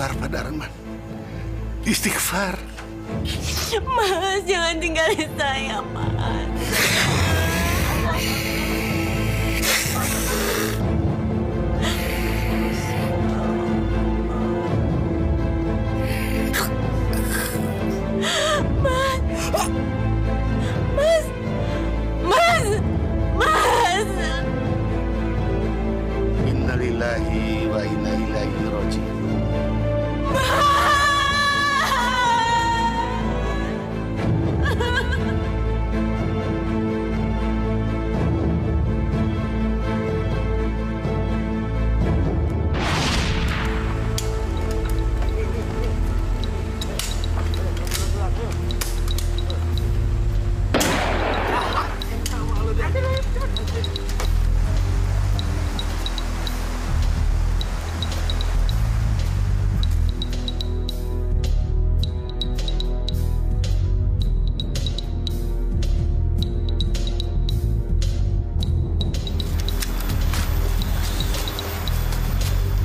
istighfar pada Arman. Istighfar. Mas, jangan tinggalin saya, Mas. Innalillahi wa inna ilaihi raji'un.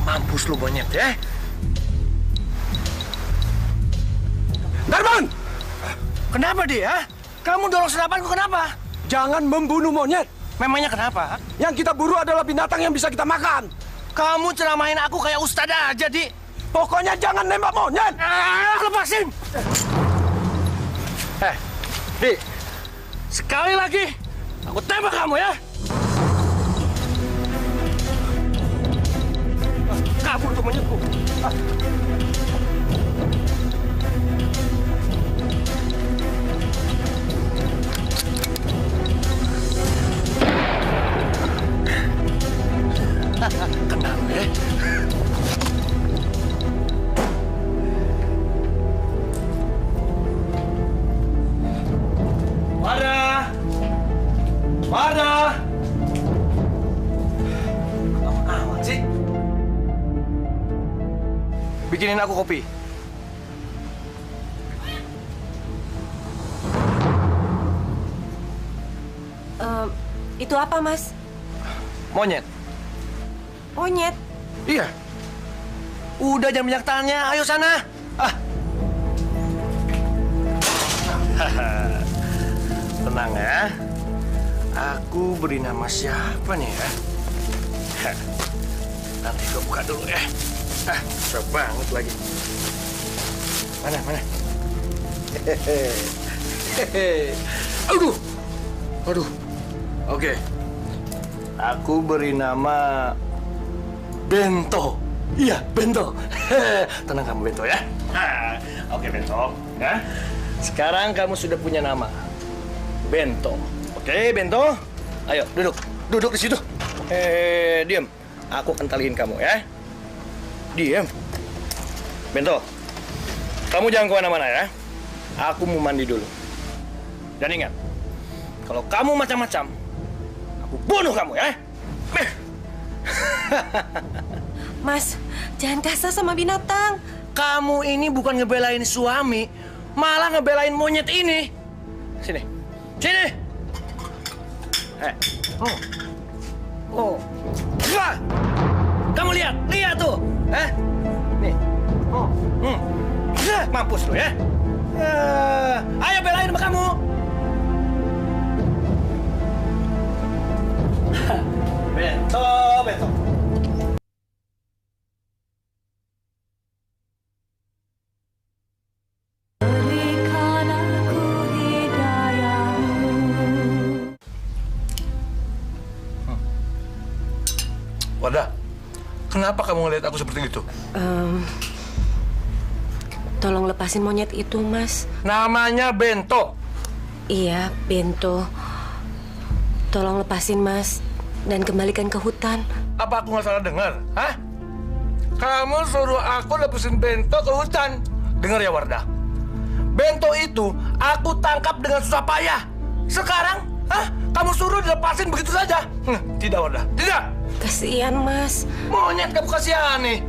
Mampus lu monyet ya. Darman! Kenapa dia? Kamu dorong senapanku kenapa? Jangan membunuh monyet. Memangnya kenapa? Yang kita buru adalah binatang yang bisa kita makan. Kamu ceramahin aku kayak ustadz aja, Di. Pokoknya jangan nembak monyet. Lepasin! Di. Sekali lagi, aku tembak kamu ya. Kabur tuh monyetku. Kenal ya. Wardah! Wardah! Lama amat sih. Bikinin aku kopi. Itu apa, Mas? Monyet. Monyet? Iya. Udah jangan banyak tanya, ayo sana. Tenang ya. Aku beri nama siapa nih ya? Nanti gue buka dulu ya. Susah banget lagi. Mana? Aduh. Oke. Aku beri nama Bento. Iya, Bento. Tenang kamu, Bento ya. Oke, Bento. Ya. Sekarang kamu sudah punya nama. Bento. Oke, Bento. Ayo, duduk. Duduk di situ. Diam. Aku akan taliin kamu ya. Diam. Bento. Kamu jangan kemana-mana ya. Aku mau mandi dulu. Dan ingat, kalau kamu macam-macam, aku bunuh kamu ya. Mas, jangan kasar sama binatang. Kamu ini bukan ngebelain suami, malah ngebelain monyet ini. Sini. Wah. Kamu lihat tuh. Nih. Mampus lu ya. Ayo belain sama kamu. Bento. Wardah, kenapa kamu ngeliat aku seperti itu? Tolong lepasin monyet itu, Mas. Namanya Bento. Iya, Bento. Tolong lepasin, Mas. Dan kembalikan ke hutan. Apa aku nggak salah dengar? Hah? Kamu suruh aku lepasin Bento ke hutan. Dengar ya, Wardah. Bento itu aku tangkap dengan susah payah. Sekarang, kamu suruh dilepasin begitu saja? Tidak, Wardah. Tidak. Kasihan, Mas. Monyet kamu kasihani.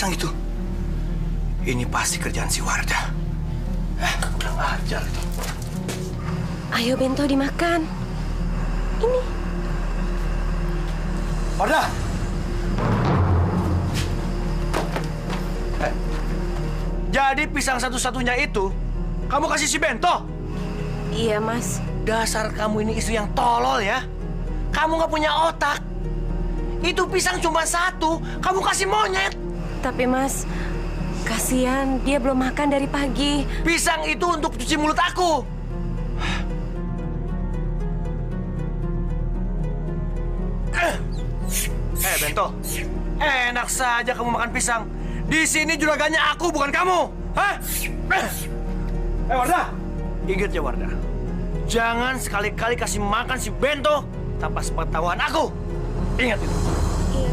pisang itu? Ini pasti kerjaan si Wardah. Kurang ajar itu. Ayo bento dimakan. Ini. Wardah! Jadi pisang satu-satunya itu kamu kasih si Bento? Iya, Mas. Dasar kamu ini istri yang tolol ya. Kamu nggak punya otak. Itu pisang cuma satu, kamu kasih monyet. Tapi Mas, kasihan dia belum makan dari pagi. Pisang itu untuk cuci mulut aku. Bento, enak saja kamu makan pisang. Di sini juragannya aku, bukan kamu. Hah? Wardah, ingat ya Wardah. Jangan sekali-kali kasih makan si Bento tanpa sepengetahuan aku. Ingat itu. Iya.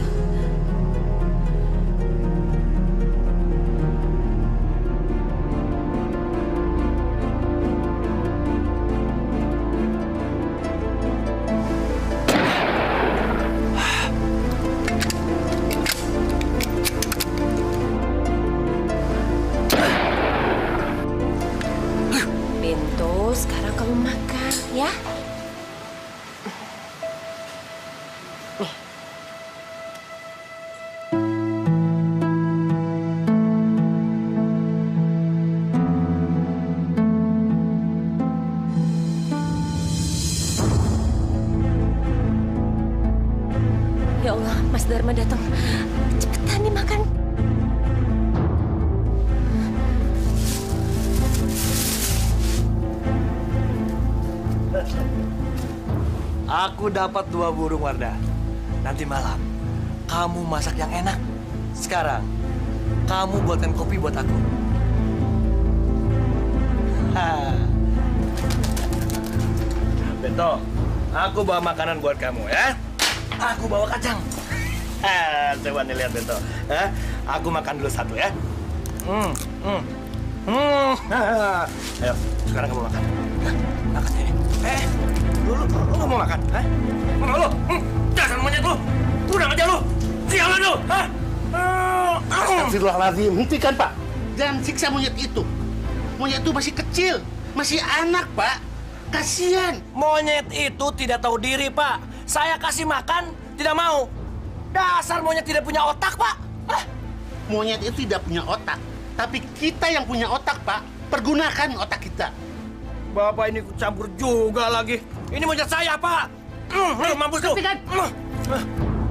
Bento, sekarang kamu makan, ya? Nih. Ya Allah, Mas Dharma datang. Cepetan dimakan. Aku dapat 2 burung Wardah. Nanti malam, kamu masak yang enak. Sekarang, kamu buatkan kopi buat aku. Bento, aku bawa makanan buat kamu ya. Aku bawa kacang. Coba nih lihat Bento. Aku makan dulu satu ya. Ayo, sekarang kamu makan. Makan ini. Lu nggak mau makan? Mau lu? Dasar monyet lu! Kurang aja lu! Sialan lu! Astagfirullahaladzim, hentikan Pak. Jangan siksa monyet itu. Monyet itu masih kecil, masih anak Pak. Kasihan. Monyet itu tidak tahu diri, Pak. Saya kasih makan, tidak mau. Dasar monyet tidak punya otak, Pak. Monyet itu tidak punya otak. Tapi kita yang punya otak, Pak. Pergunakan otak kita. Bapak ini campur juga lagi. Ini monyet saya, Pak. Mampus lu.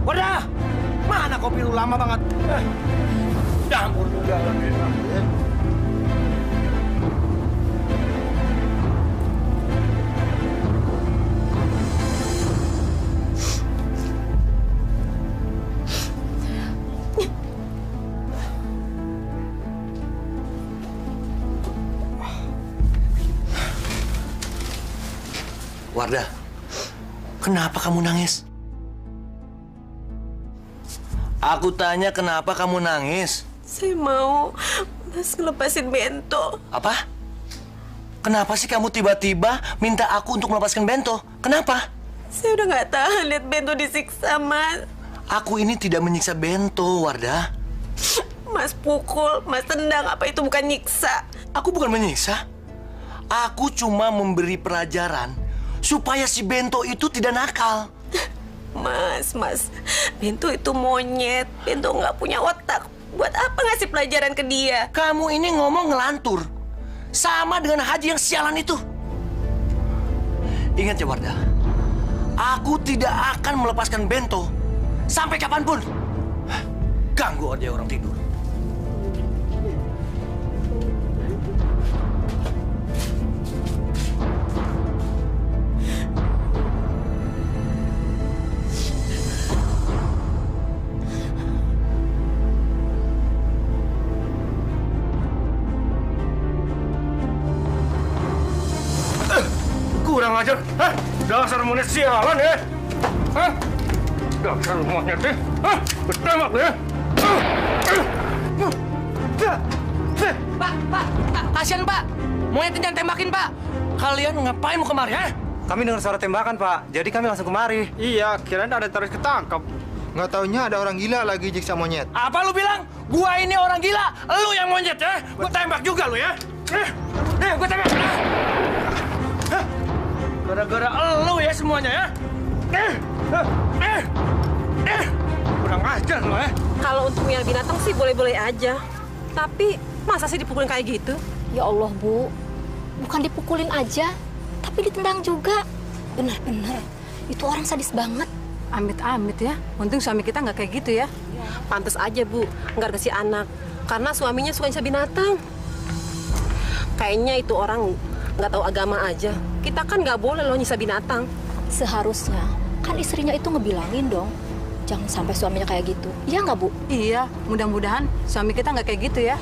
Wadah, mana kopi lu lama banget. Campur juga lagi. Wardah, kenapa kamu nangis? Aku tanya kenapa kamu nangis? Saya mau Mas ngelepasin Bento. Apa? Kenapa sih kamu tiba-tiba minta aku untuk melepaskan Bento? Kenapa? Saya udah nggak tahan lihat Bento disiksa, Mas. Aku ini tidak menyiksa Bento, Wardah. Mas pukul, Mas tendang, apa itu bukan nyiksa? Aku bukan menyiksa. Aku cuma memberi pelajaran supaya si Bento itu tidak nakal. Mas, Bento itu monyet. Bento nggak punya otak. Buat apa ngasih pelajaran ke dia? Kamu ini ngomong ngelantur. Sama dengan Haji yang sialan itu. Ingat ya, Wardah. Aku tidak akan melepaskan Bento sampai kapanpun. Ganggu aja orang tidur. Kurang ajar, dasar monyet sialan ya, dasar monyet ya, bertembak ya. Pak, kasihan Pak, monyetnya jangan tembakin Pak. Kalian ngapain mau kemari, Kami dengar suara tembakan, Pak. Jadi kami langsung kemari. Iya, kirain ada terus ketangkap. Nggak taunya ada orang gila lagi nyiksa monyet. Apa lu bilang? Gua ini orang gila, lu yang monyet ya? Gua tembak juga lu ya? Gua tembak. Gara-gara lu ya semuanya ya? Kurang ajar lu ya? Kalau untuk miara binatang sih boleh-boleh aja. Tapi masa sih dipukulin kayak gitu? Ya Allah, Bu. Bukan dipukulin aja, tapi ditendang juga. Benar-benar. Itu orang sadis banget. Amit-amit ya. Untung suami kita nggak kayak gitu ya. Pantes aja, Bu. Nggak kasih anak. Karena suaminya suka nyiksa binatang. Kayaknya itu orang nggak tahu agama aja. Kita kan nggak boleh loh nyiksa binatang. Seharusnya kan istrinya itu ngebilangin dong. Jangan sampai suaminya kayak gitu. Iya nggak, Bu? Iya, mudah-mudahan suami kita nggak kayak gitu ya.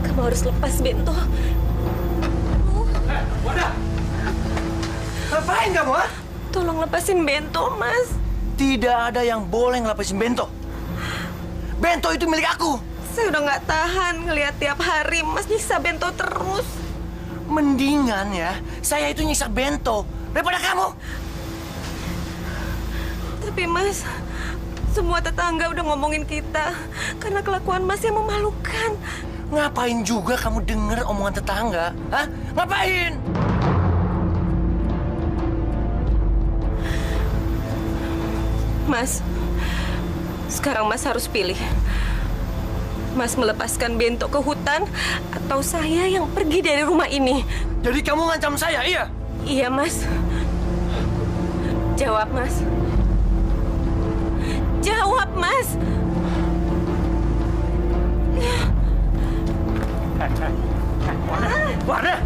Kamu harus lepas, Bento. Wadah! Ngapain kamu, ha? Tolong lepasin Bento, Mas. Tidak ada yang boleh ngelepasin Bento. Bento itu milik aku. Saya udah nggak tahan ngelihat tiap hari Mas nyiksa Bento terus. Mendingan ya, saya itu nyiksa Bento daripada kamu. Tapi Mas, semua tetangga udah ngomongin kita karena kelakuan Mas yang memalukan. Ngapain juga kamu denger omongan tetangga? Hah? Ngapain? Mas, sekarang Mas harus pilih. Mas melepaskan Bento ke hutan atau saya yang pergi dari rumah ini? Jadi kamu ngancam saya, iya? Iya, Mas. Jawab, Mas. Jawab, Mas. Wadah!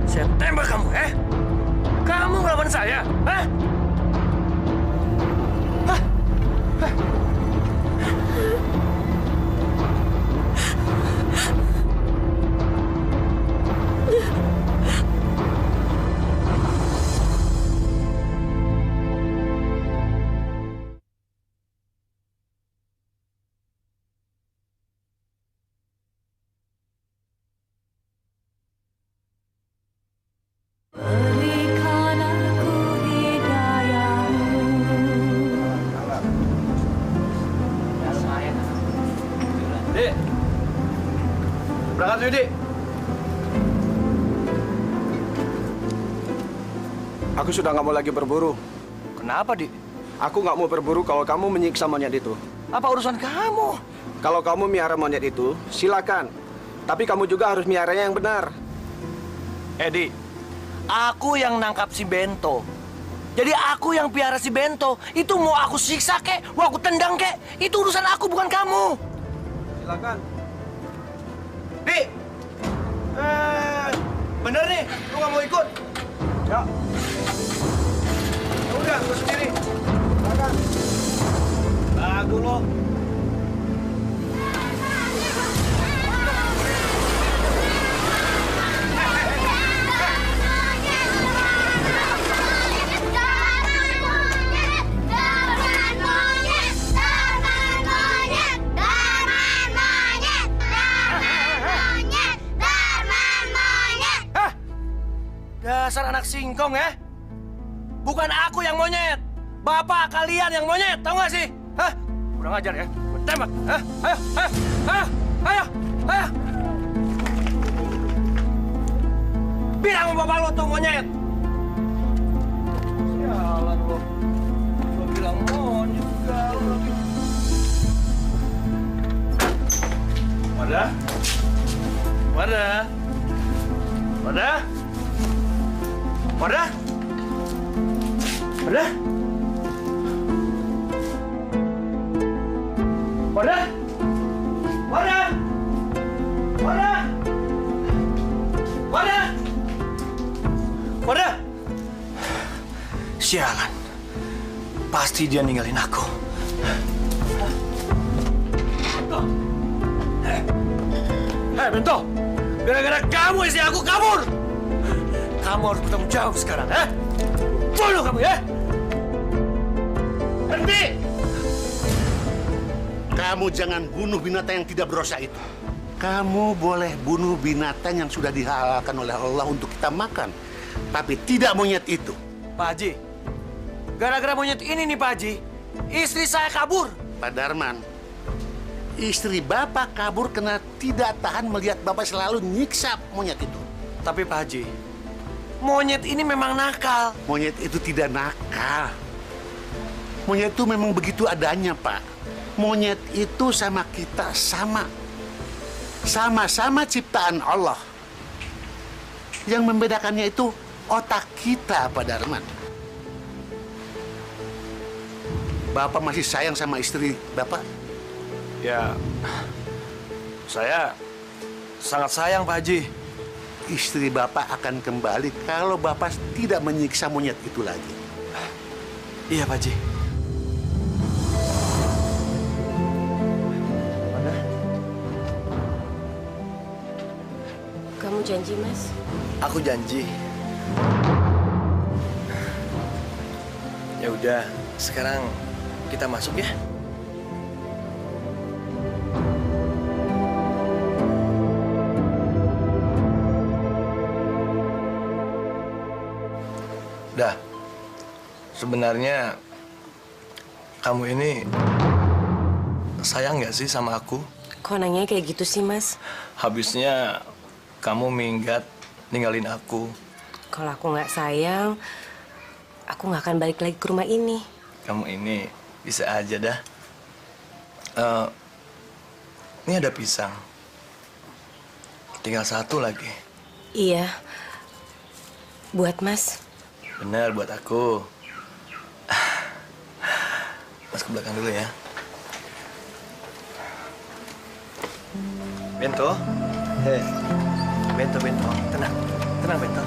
Saya tembak kamu, eh? Kamu ngelawan saya, eh? Dik, berangkat yuk, Dik. Aku sudah nggak mau lagi berburu. Kenapa, Dik? Aku nggak mau berburu kalau kamu menyiksa monyet itu. Apa urusan kamu? Kalau kamu miara monyet itu, silakan. Tapi kamu juga harus miaranya yang benar. Dik, aku yang nangkap si Bento. Jadi aku yang piara si Bento. Itu mau aku siksa kek, mau aku tendang kek. Itu urusan aku, bukan kamu. Silakan. Dik, bener nih, lu nggak mau ikut? Ya. Udah, gue sendiri. Silakan. Lagu lo. Dasar anak singkong ya. Bukan aku yang monyet. Bapak kalian yang monyet, tahu nggak sih? Hah? Kurang ajar ya. Gua tembak. Hah? Ayo, ayo, ayo, ayo, ayo. Bilang sama bapak lo tuh monyet. Sialan lo. Gua bilang monyet segala lagi. Wadah? Wadah? Wadah? Wadah? Wadah? Wadah? Wadah? Wadah? Wadah? Wadah? Sialan. Pasti dia ninggalin aku. Hei, Bento! Gara-gara kamu istri aku kabur! Kamu harus bertanggung jawab sekarang, ya? Bunuh kamu, ya? Berhenti! Kamu jangan bunuh binatang yang tidak berdosa itu. Kamu boleh bunuh binatang yang sudah dihalalkan oleh Allah untuk kita makan. Tapi tidak monyet itu. Pak Haji, gara-gara monyet ini nih Pak Haji, istri saya kabur. Pak Darman, istri Bapak kabur karena tidak tahan melihat Bapak selalu nyiksa monyet itu. Tapi Pak Haji, monyet ini memang nakal. Monyet itu tidak nakal. Monyet itu memang begitu adanya, Pak. Monyet itu sama kita sama. Sama-sama ciptaan Allah. Yang membedakannya itu otak kita, Pak Darman. Bapak masih sayang sama istri Bapak? Ya, saya sangat sayang Pak Haji. Istri Bapak akan kembali kalau Bapak tidak menyiksa monyet itu lagi. Iya Pak Haji. Kamu janji, Mas? Aku janji. Ya udah, sekarang kita masuk ya. Dah, sebenarnya kamu ini sayang nggak sih sama aku? Kok nanya kayak gitu sih, Mas? Habisnya kamu minggat ninggalin aku. Kalau aku nggak sayang, aku nggak akan balik lagi ke rumah ini. Kamu ini bisa aja dah. Ini ada pisang. Tinggal satu lagi. Iya. Buat Mas. Benar, buat aku. Mas ke belakang dulu ya. Bento. Hei. Bento. Tenang. Tenang, Bento.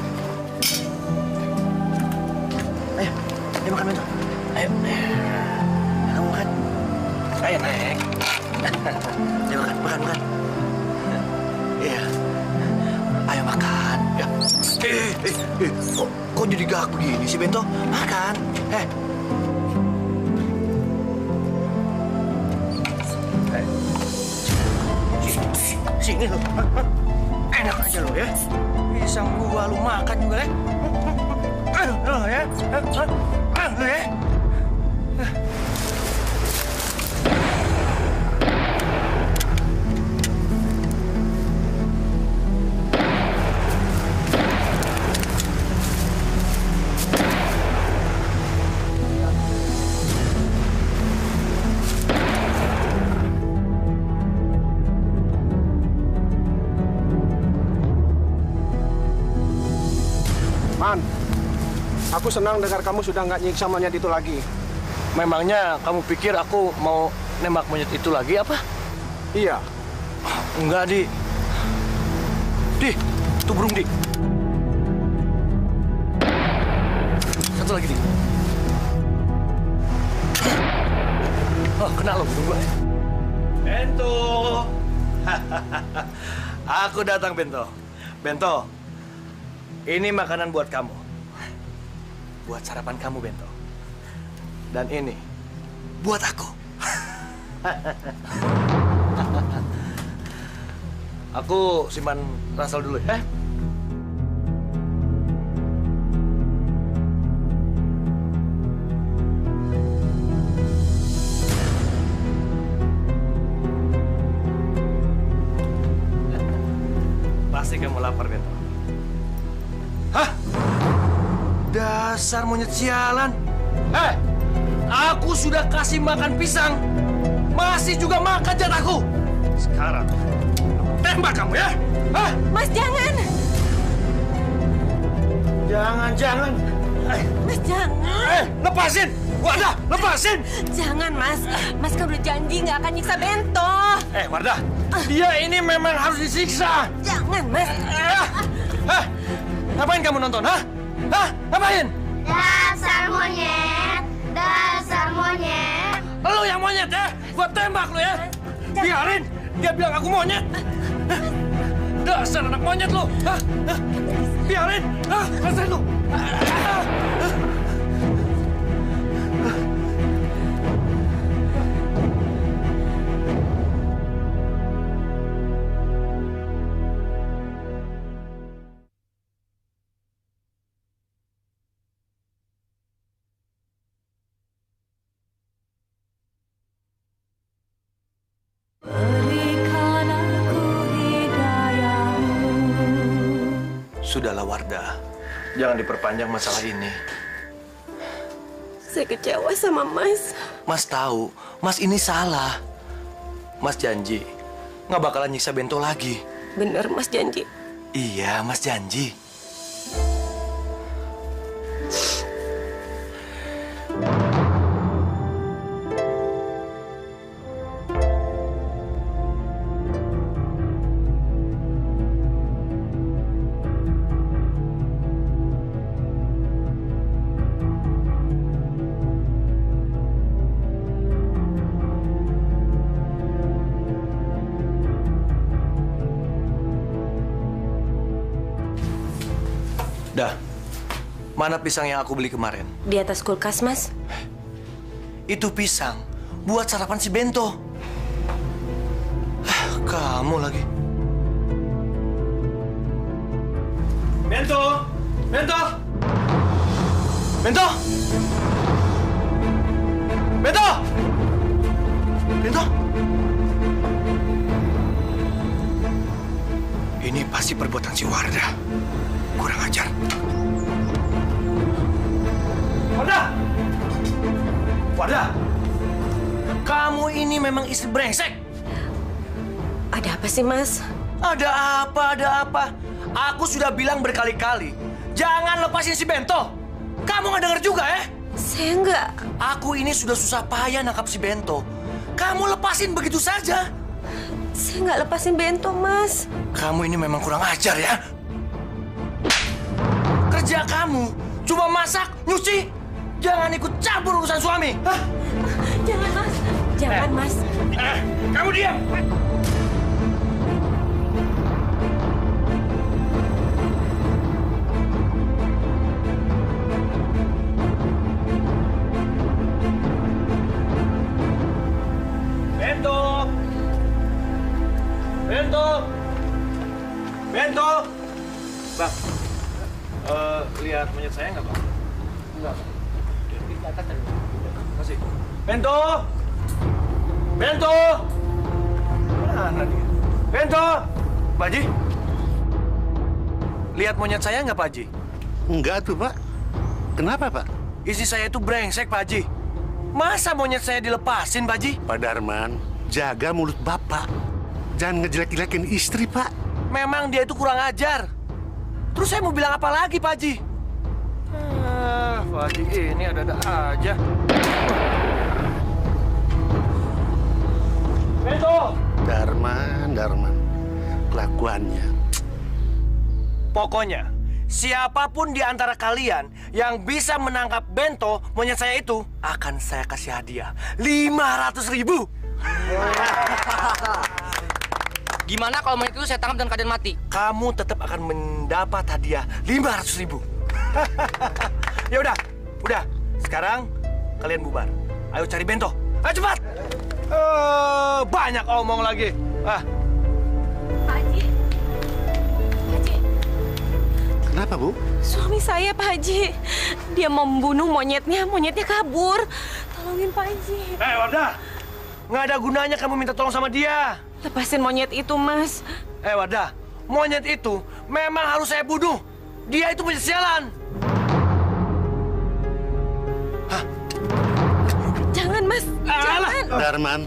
Ayo makan, Bento. Ayo. Kamu makan. Ayo, naik. Ayo makan. Iya. Ayo makan. Ya. Kok jadi gak begini sih, Bento? Makan. Sini lo. Enak aja lo ya. Pisang gua lu makan juga ya. Lo ya. Lo ya. Man, aku senang dengar kamu sudah nggak nyiksa monyet itu lagi. Memangnya kamu pikir aku mau nembak monyet itu lagi apa? Iya. Enggak, Di. Di, itu burung, Di. Satu lagi, Di. Oh, kena lo burung gue. Bento. Aku datang, Bento. Bento, ini makanan buat kamu. Buat sarapan kamu, Bento. Dan ini buat aku. Aku simpan ransel dulu ya. Pasti kamu lapar, Bento. Hah? Dasar monyet sialan. Aku sudah kasih makan pisang. Masih juga makan jatahku. Sekarang, tembak kamu ya. Hah? Mas, jangan. Jangan. Mas, jangan. Lepasin. Wardah, lepasin. Jangan, Mas. Mas kan udah janji nggak akan nyiksa Bento. Wardah, dia ini memang harus disiksa. Jangan, Mas. Ngapain kamu nonton, hah? Ngapain? Dasar monyet. Lu yang monyet ya? Gua tembak lu ya. Biarin dia bilang aku monyet. Dasar anak monyet lu. Biarin. Rasain lu. Sudahlah Wardah, jangan diperpanjang masalah ini. Saya kecewa sama Mas. Mas tahu, Mas ini salah. Mas janji, nggak bakalan nyiksa Bento lagi. Bener Mas janji. Iya, Mas janji. Dah, mana pisang yang aku beli kemarin? Di atas kulkas, Mas. Itu pisang buat sarapan si Bento. Kamu lagi. Bento! Bento! Bento! Bento! Bento! Ini pasti perbuatan si Wardah. Kurang ajar. Wardah! Wardah! Kamu ini memang istri brengsek. Ada apa sih, Mas? Ada apa, ada apa? Aku sudah bilang berkali-kali, jangan lepasin si Bento. Kamu nggak dengar juga, ya? Saya nggak. Aku ini sudah susah payah nangkap si Bento. Kamu lepasin begitu saja. Saya nggak lepasin Bento, Mas. Kamu ini memang kurang ajar, ya? Kerja kamu cuma masak, nyuci. Jangan ikut campur urusan suami. Hah? Jangan, Mas. Jangan, Mas. Kamu diam. Bento. Bento. Bento. Bang. Lihat monyet saya nggak, Bang? Enggak. Masih. Bento! Bento! Mana dia? Bento! Pak Haji? Lihat monyet saya nggak, Pak Haji? Enggak tuh, Pak. Kenapa, Pak? Istri saya itu brengsek, Pak Haji. Masa monyet saya dilepasin, Pak Haji? Pak Darman, jaga mulut Bapak. Jangan ngejelek-jelekin istri, Pak. Memang dia itu kurang ajar. Terus saya mau bilang apa lagi, Pak Haji? Pak Haji ini ada-ada aja. Bento! Darman. Kelakuannya. Pokoknya, siapapun di antara kalian yang bisa menangkap Bento, monyet saya itu, akan saya kasih hadiah 500.000. Gimana kalau monyet itu saya tangkap dan keadaan mati? Kamu tetap akan mendapat hadiah 500.000. Ya udah. Sekarang kalian bubar. Ayo cari Bento. Ayo cepat. Banyak omong lagi. Pak Haji. Kenapa, Bu? Suami saya, Pak Haji. Dia mau membunuh monyetnya. Monyetnya kabur. Tolongin Pak Haji. Wardah. Nggak ada gunanya kamu minta tolong sama dia. Lepasin monyet itu, Mas. Wardah. Monyet itu memang harus saya bunuh. Dia itu punya sialan. Jangan, Mas. Jangan. Darman,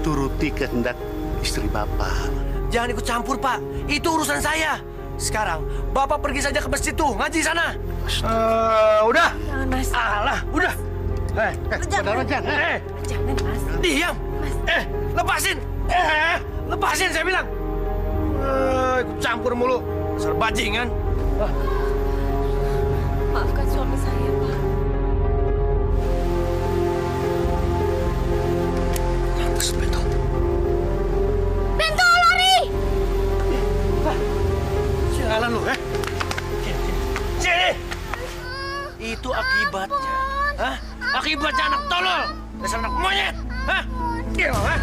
turuti kehendak istri Bapak. Jangan ikut campur, Pak. Itu urusan saya. Sekarang, Bapak pergi saja ke masjid tuh, ngaji sana. Udah. Jangan, Mas. Udah. Jangan. Jangan, Mas. Diam. Mas. Lepasin. Lepasin, saya bilang. Ikut campur mulu. Dasar bajingan. Maafkan suami saya, Pak. Mampus, Bento. Bento, lari! Sialan lu, Sini. Itu akibatnya. Hah? Akibatnya anak tolol. Dasar anak monyet. Hah? Gila,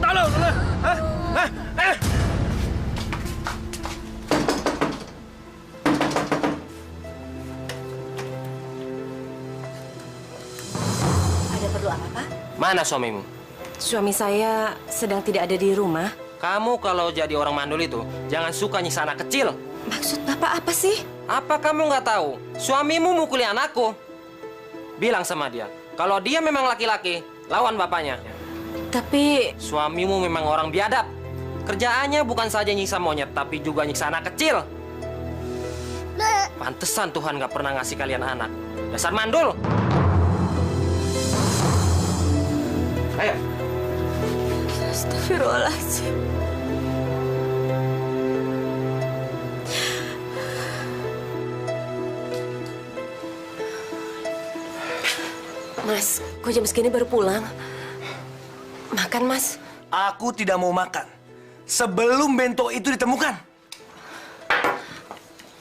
tolol. Hah? Ada perlu apa, Pak? Mana suamimu? Suami saya sedang tidak ada di rumah. Kamu kalau jadi orang mandul itu, jangan suka nyiksa anak kecil. Maksud Bapak apa sih? Apa kamu nggak tahu? Suamimu mukuli anakku. Bilang sama dia, kalau dia memang laki-laki, lawan bapaknya. Tapi... Suamimu memang orang biadab. Kerjaannya bukan saja nyiksa monyet, tapi juga nyiksa anak kecil. Pantesan Tuhan nggak pernah ngasih kalian anak. Dasar mandul. Ayo. Astagfirullahaladzim. Mas, kok jam segini baru pulang? Makan, Mas. Aku tidak mau makan sebelum bento itu ditemukan.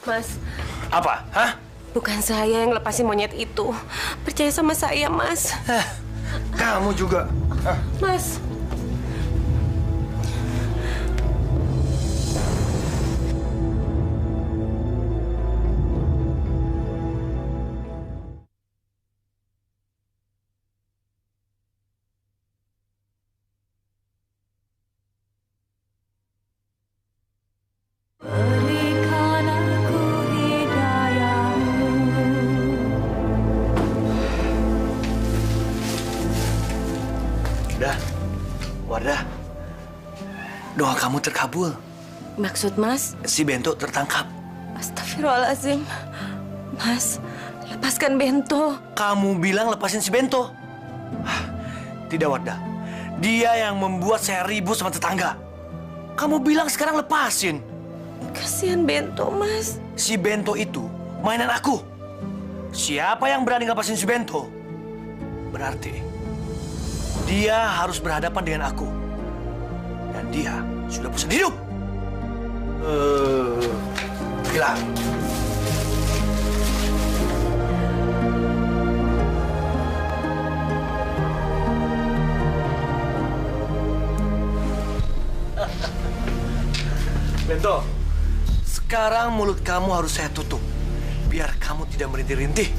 Mas. Apa? Hah? Bukan saya yang lepasin monyet itu. Percaya sama saya, Mas. Kamu juga. Mas. Wardah, doa kamu terkabul. Maksud Mas? Si Bento tertangkap. Astagfirullahaladzim. Mas, lepaskan Bento. Kamu bilang lepasin si Bento. Tidak, Wardah. Dia yang membuat saya ribut sama tetangga. Kamu bilang sekarang lepasin. Kasihan Bento, Mas. Si Bento itu mainan aku. Siapa yang berani lepasin si Bento? Berarti dia harus berhadapan dengan aku. Dan dia sudah bosan hidup. Gila. Bento, sekarang mulut kamu harus saya tutup. Biar kamu tidak merintih-rintih.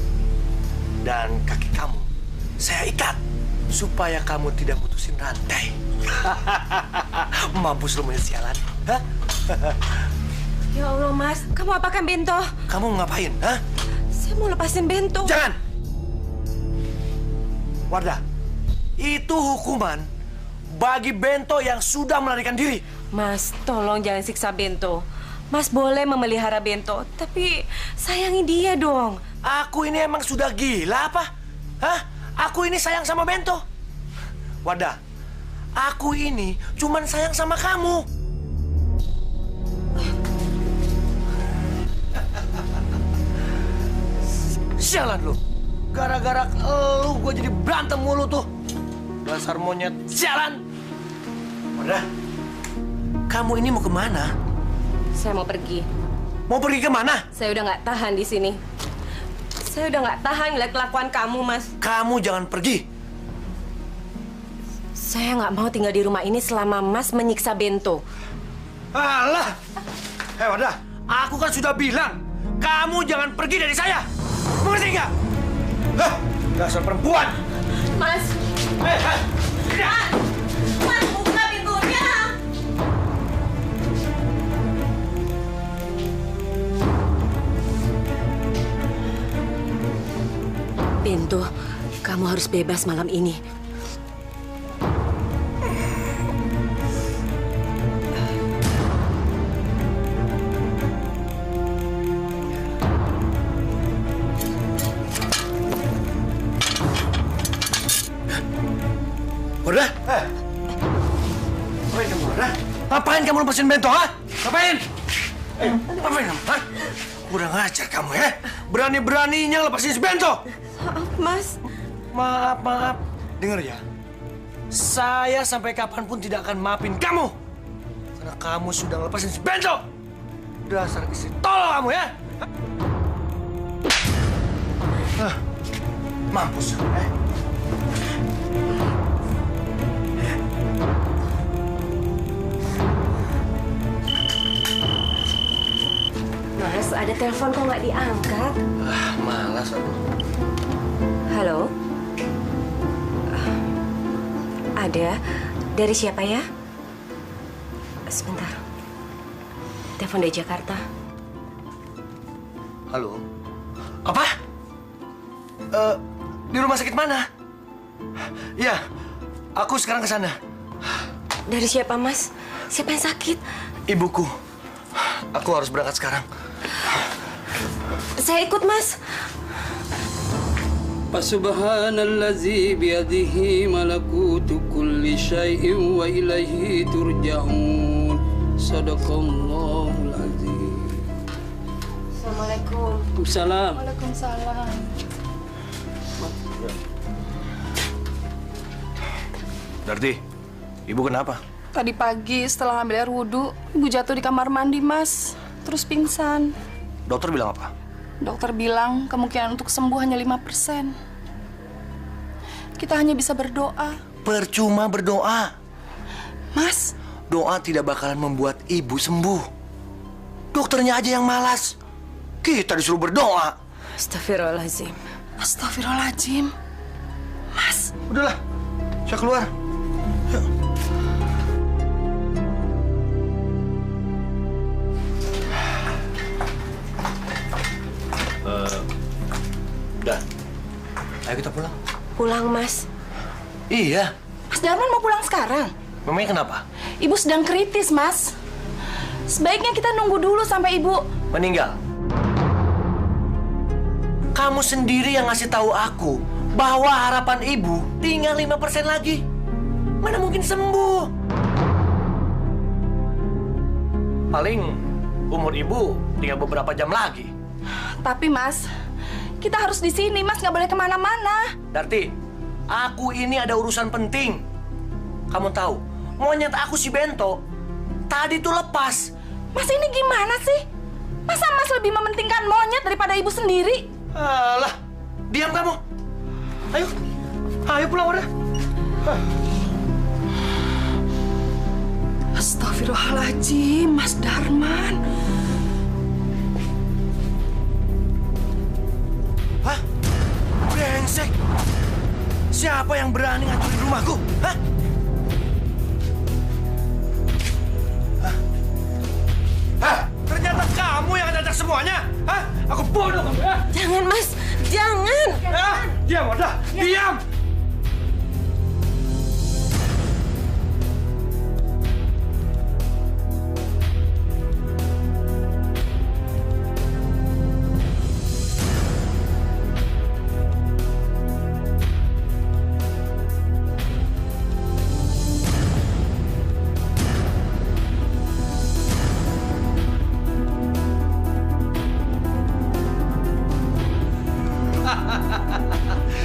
Dan kaki kamu saya ikat. Supaya kamu tidak putusin rantai. Mampus lu monyet sialan. Hah? Ya Allah, Mas. Kamu apakan Bento? Kamu ngapain? Hah? Saya mau lepasin Bento. Jangan! Wardah, itu hukuman bagi Bento yang sudah melarikan diri. Mas, tolong jangan siksa Bento. Mas boleh memelihara Bento, tapi sayangi dia dong. Aku ini emang sudah gila apa? Hah? Aku ini sayang sama Bento. Wardah, aku ini cuman sayang sama kamu. Sialan lu. Gara-gara lu gue jadi berantem mulu tuh. Dasar monyet sialan. Wardah, kamu ini mau kemana? Saya mau pergi. Mau pergi kemana? Saya udah nggak tahan di sini. Saya udah nggak tahan ngeliat kelakuan kamu, Mas. Kamu jangan pergi. Saya nggak mau tinggal di rumah ini selama Mas menyiksa Bento. Alah! Wardah, aku kan sudah bilang, kamu jangan pergi dari saya. Mengerti nggak? Hah? Dasar perempuan! Mas! Tidak! Mas, buka pintunya! Bento, kamu harus bebas malam ini. Wardah? Ngapain kamu, Wardah? Ngapain kamu lepasin Bento, ha? Ngapain? Ngapain kamu, ha? Kurang ajar kamu, ya? Berani-beraninya lepasin si Bento! Maaf, Mas. Maaf. Dengar ya. Saya sampai kapanpun tidak akan maafin kamu. Karena kamu sudah lepasin si Bento. Dasar istri tolol kamu, ya? Mampus, Mas, ada telepon kok nggak diangkat? Malas aku. Halo? Ada. Dari siapa ya? Sebentar. Telepon dari Jakarta. Halo? Apa? Di rumah sakit mana? Iya, aku sekarang ke sana. Dari siapa, Mas? Siapa yang sakit? Ibuku. Aku harus berangkat sekarang. Saya ikut, Mas. Subhanallazi biyadihi malakutu kulli syai'in wa ilaihi turja'un. Sadaqallahul azim. Assalamualaikum. Waalaikumsalam. Waalaikumsalam. Darti, ibu kenapa? Tadi pagi setelah ambil air wudhu, ibu jatuh di kamar mandi, Mas. Terus pingsan. Dokter bilang apa? Dokter bilang kemungkinan untuk sembuh hanya 5%. Kita hanya bisa berdoa. Percuma berdoa. Mas, doa tidak bakalan membuat ibu sembuh. Dokternya aja yang malas. Kita disuruh berdoa. Astagfirullahaladzim. Astagfirullahaladzim. Mas. Udahlah, saya keluar. Yuk. Udah. Ayo kita pulang. Pulang, Mas. Iya. Mas Darman mau pulang sekarang? Memangnya kenapa? Ibu sedang kritis, Mas. Sebaiknya kita nunggu dulu sampai ibu meninggal. Kamu sendiri yang ngasih tahu aku bahwa harapan ibu tinggal 5% lagi. Mana mungkin sembuh? Paling umur ibu tinggal beberapa jam lagi. Tapi, Mas, kita harus di sini, Mas. Nggak boleh kemana-mana. Darti, aku ini ada urusan penting. Kamu tahu, monyet aku si Bento tadi tuh lepas. Mas, ini gimana sih? Masa Mas lebih mementingkan monyet daripada ibu sendiri? Alah, diam kamu. Ayo, ayo pulang udah. Astagfirullahaladzim, Mas Darman. Hah? Brengsek! Siapa yang berani ngancurin rumahku? Hah? Hah? Ternyata kamu yang ngajak semuanya? Hah? Aku bodoh kamu ya? Jangan, Mas. Jangan. Diam, udah. Diam!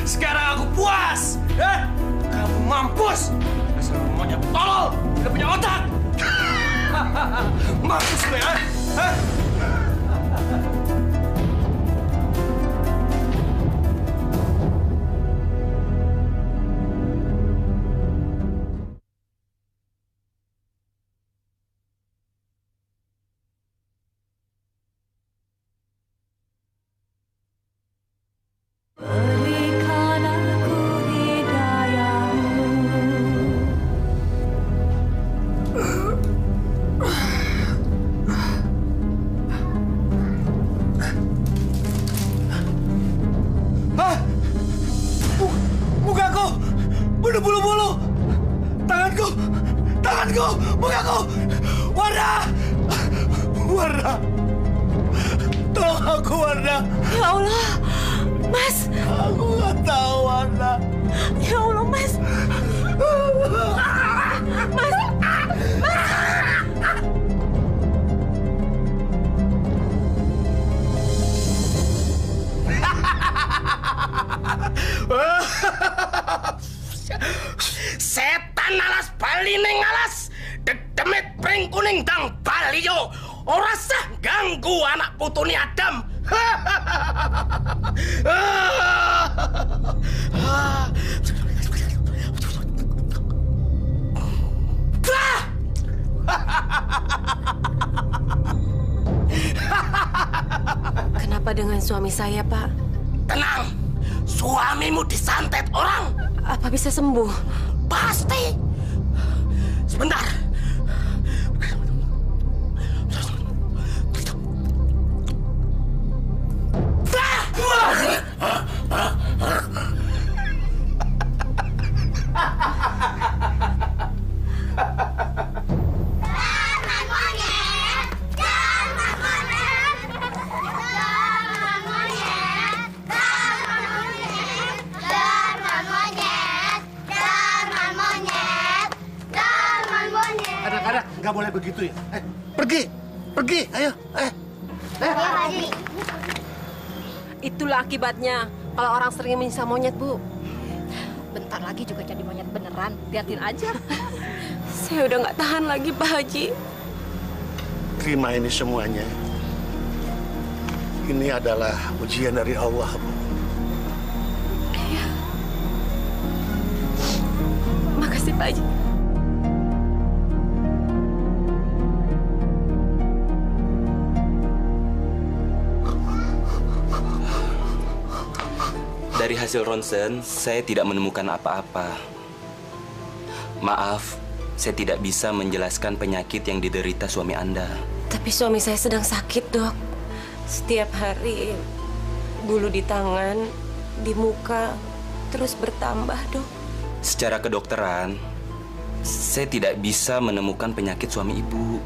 Sekarang aku puas! Kamu mampus! Asal monyet tolol! Tidak punya otak! Mampus lu ya! Bulu-bulu! Tanganku! Mukaku! Warna! Warna! Tolong aku, Warna! Ya Allah! Mas! Aku nggak tahu, Warna! Ya Allah, Mas! Mas! Setan alas bali ning alas, dedemit pring kuning dang baliyo, ora sah ganggu anak putune Adam. Kenapa dengan suami saya, Pak? Tenang, suamimu disantet orang. Apa bisa sembuh? Pasti. Sebentar. Nggak boleh begitu ya. Pergi, ayo. Ya, Pak Haji. Itulah akibatnya kalau orang sering menyiksa monyet, Bu. Bentar lagi juga jadi monyet beneran. Liatin aja. Saya udah nggak tahan lagi, Pak Haji. Terima ini semuanya. Ini adalah ujian dari Allah, Bu. Iya. Makasih, Pak Haji. Dari hasil ronsen, saya tidak menemukan apa-apa. Maaf, saya tidak bisa menjelaskan penyakit yang diderita suami Anda. Tapi suami saya sedang sakit, Dok. Setiap hari bulu di tangan, di muka terus bertambah, Dok. Secara kedokteran, saya tidak bisa menemukan penyakit suami ibu.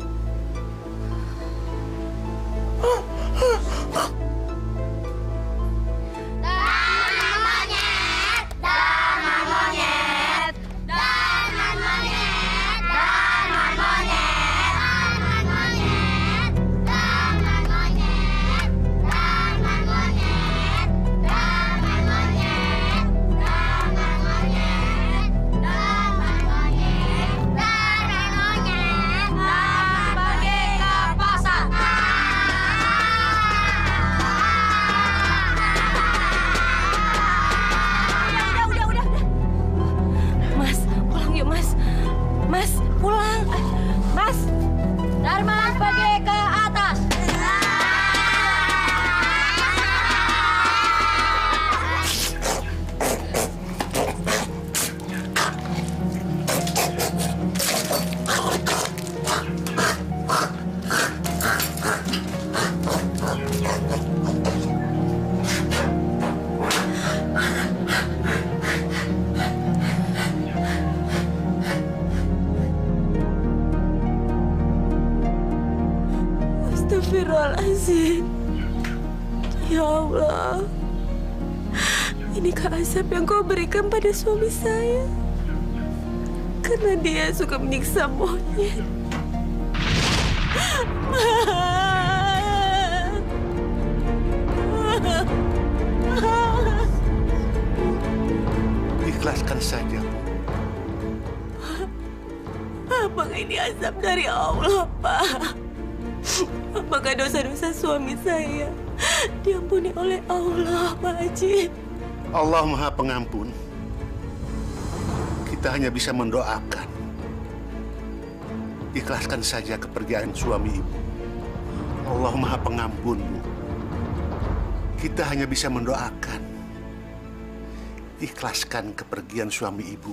Astagfirullahaladzim. Ya Allah, inikah azab yang kau berikan pada suami saya? Karena dia suka menyiksa monyet. Ikhlaskan saja, Bu. Apakah ini azab dari Allah, Pak? Apakah dosa-dosa suami saya diampuni oleh Allah, Pak Haji? Allah Maha Pengampun. Kita hanya bisa mendoakan. Ikhlaskan saja kepergian suami ibu. Allah Maha Pengampun, Bu. Kita hanya bisa mendoakan. Ikhlaskan kepergian suami ibu.